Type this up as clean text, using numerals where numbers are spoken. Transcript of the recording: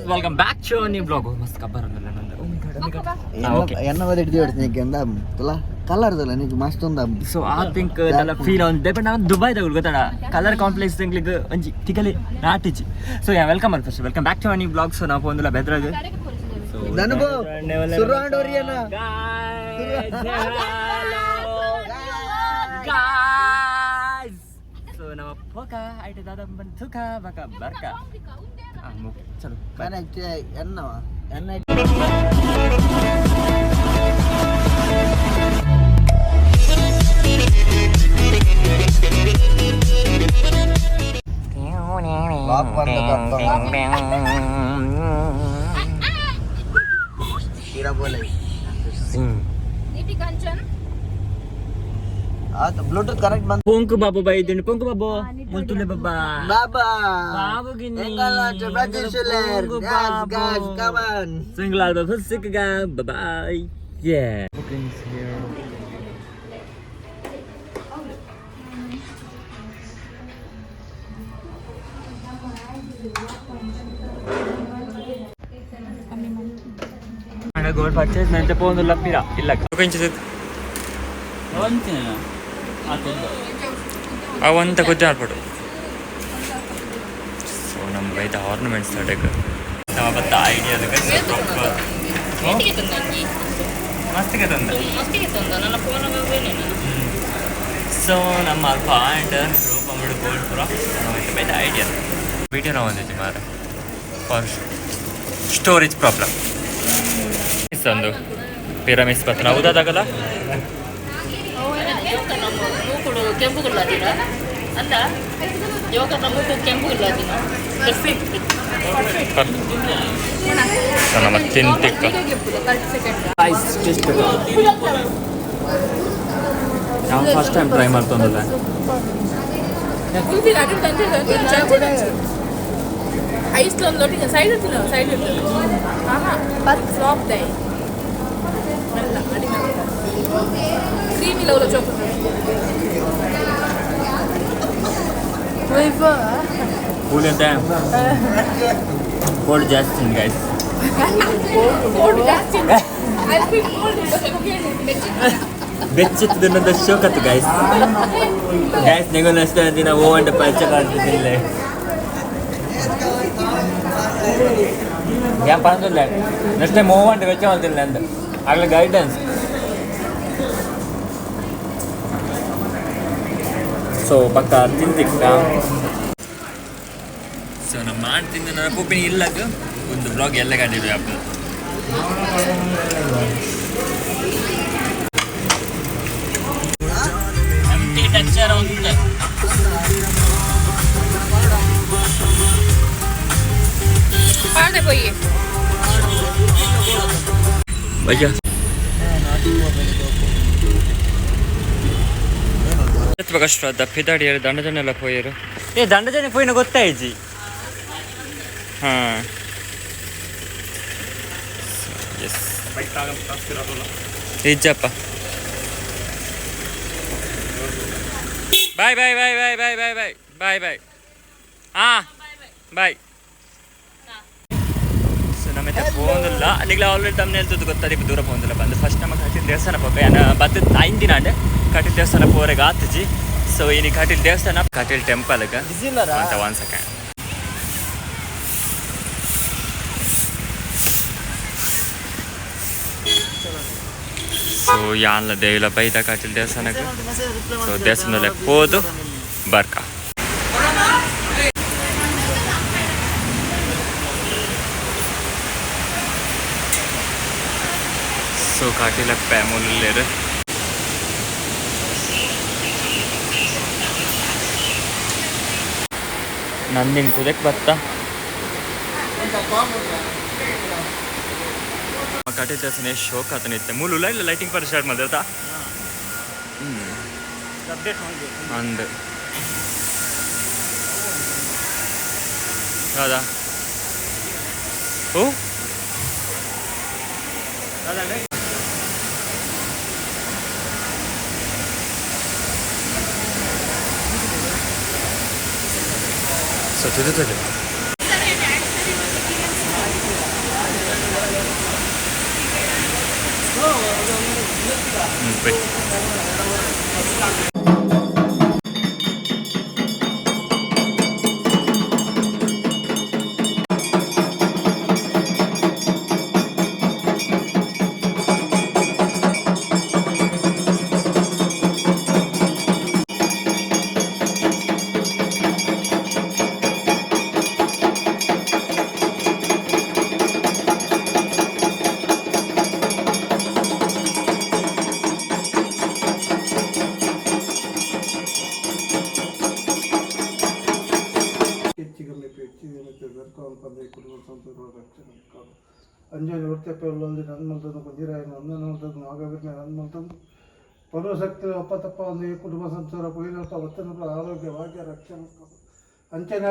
welcwelcome back to a new vlog. Must cover So I think the feel on depend on Dubai the color complex thing like tikale naatichi. So yeah, welcome back to a new vlog. So now pondula bedra so surround oriana guys. So now poka aite dada ban thuka baka barka. चलो Bluetooth correct band. Pongku babu bayi din pongku babu multule baba babu gini gas kawan single album fisik ga bye bye yeah bookings here ana gold purchase nante pondu lappira illa bookings avanth kodjar padu so nam baita ornaments tadega nama batta idea daga proper masti ke tanda nana phone ga vene so nam alpha and ropamudu gold pura nama baita idea video na vandichu mara for storage problem isandu pyramids patra uda dagala ಕೆಂಪು ಗುಲಾಬಿನ ಅಲ್ಲ ಯೋಗ ನಮಗೂ ಕೆಂಪು ಗುಲಾಬಿನ perfect ನಮ್ಮ ತಿಂತಿಕ್ಕ guys taste ನಾವು first time try ಮಾಡ್ತಂದಲ್ಲ ಐಸ್ಲೊಂದು ಲೊಟ್ಟಿಗೆ ಸೈಡ್ ಇರ್ತೀನಿ ಸೈಡ್ ಇರ್ತೀನಿ ಫ್ಲಾಪ್ ದೇ ಅಲ್ಲ ಅಡಿಗೆ ಕ್ರೀಮಿ ಲವ್ಲ ಚೋಕ್ Cool and damn. Cold Justin, guys. Cold Justin. I'll be cold. Betchit the show cut, guys. Guys, they're gonna stand in a war and the patch of the delay. Yeah, Pandu land. Next time, move on to which all the land. I'll guidance. So, bakka tintikka. So, na ಮಾಡ್ತಿದ್ದ ನನ್ನ ಪುಪ್ಪಿನ ಇಲ್ಲಾಗ ಒಂದು blog ಎಲ್ಲ ಕಂಡಿದ್ವಿ ಅಪ್ಪ ಎಂಟಿ texture ಅಂತ ಪಾಡೆ ಪೋಯಿ ಭಯ್ಯ ಕಷ್ಟ ದಪ್ಪಿದಾಡಿಯರು ದಂಡಜನ ಎಲ್ಲ ಪೋಯರು ದಂಡಜನ ಪೋಯಿನ ಗೊತ್ತಾಯ್ಜಿ ಹಾಂ ಎಸ್ ನಿಜಪ್ಪ ಬಾಯ್ ಬಾಯ್ ಬಾಯ್ ಬಾಯ್ ಬಾಯ್ ಬಾಯ್ ಬಾಯ್ ಬಾಯ್ ಬಾಯ್ ಹಾಂ ಬಾಯ್ ಸೊ ನಮ್ಮೈತೆ ಪೋಂದಿಲ್ಲ ಅಲ್ಲಿಗೆ ಆಲ್ರೆಡಿ ತಮ್ಮನೆ ಹೇಳ್ತದ್ದು ಗೊತ್ತಾದಿಪ್ಪ ದೂರ ಪೋಂದಿಲ್ಲ ಬಂದು ಫಸ್ಟ್ ನಮಗೆ ಕಟ್ಟಿದ ದೇವಸ್ಥಾನ ಪಕ್ಕ ಬದ್ದು 5 ದಿನ ಅಂಡೆ ಕಟ್ಟಿದ ದೇವಸ್ಥಾನ ಪೋರೆಗೆ ಆತಜಿ ಸೊ ಇನಿ ಕಟ್ಟಿದ ದೇವಸ್ಥಾನ ಕಟ್ಟಿಲ್ ಟೆಂಪಲ್ಗೆ ಅಂತ 1 ಸೆಕೆಂಡ್ ಸೊ ಯಾನ್ಲ ದೇವಿಲ ಬೈದ ಕಟ್ಟಿಲ್ ದೇವಸ್ಥಾನಕ್ಕೆ ಸೊ ದೇವಸ್ಥಾನದಲ್ಲೇ ಹೋದು ಬರ್ಕ ಸೊ ಕಾಟಿಲ ಪ್ಯಾಮುಲ್ಲೇರು ನಂದಿನಿ ಕುದಕ್ಕೆ ಬತ್ತ ಕಾಟಿ ದೇವಸ್ಥಾನ ಶೋಕ್ ಆತನಿತ್ತೆ ಮೂಲುಲ್ಲ ಇಲ್ಲ ಲೈಟಿಂಗ್ ಪರ್ ಸ್ಟಾರ್ಟ್ ಮಾಡಿರ್ತಾ ಅಂದು ಹೌದಾ ಓ ಸೊ ತಿರುತ್ತದೆ ಬೈ. ಅಂಜಲಿ ಹೊರತೆಪ್ಪಲ್ಲಿ ನನ್ನ ಮಲ್ತದ್ದು ಕುಂಜಿರಾಯನ ಒಂದನ್ನು ಮಲ್ತದ್ದು ನಾಗವೀರನ ನನ್ನ ಮಲ್ತದ್ದು ಪರ್ವಶಕ್ತಿ ಒಪ್ಪತ್ತಪ್ಪ ಒಂದು ಕುಟುಂಬ ಸಂಸಾರ ಕೊಯ್ಲಪ್ಪ ಒತ್ತನಪ್ಪ ಆರೋಗ್ಯ ಭಾಗ್ಯ ರಕ್ಷಣೆ ಅಂಚನೆ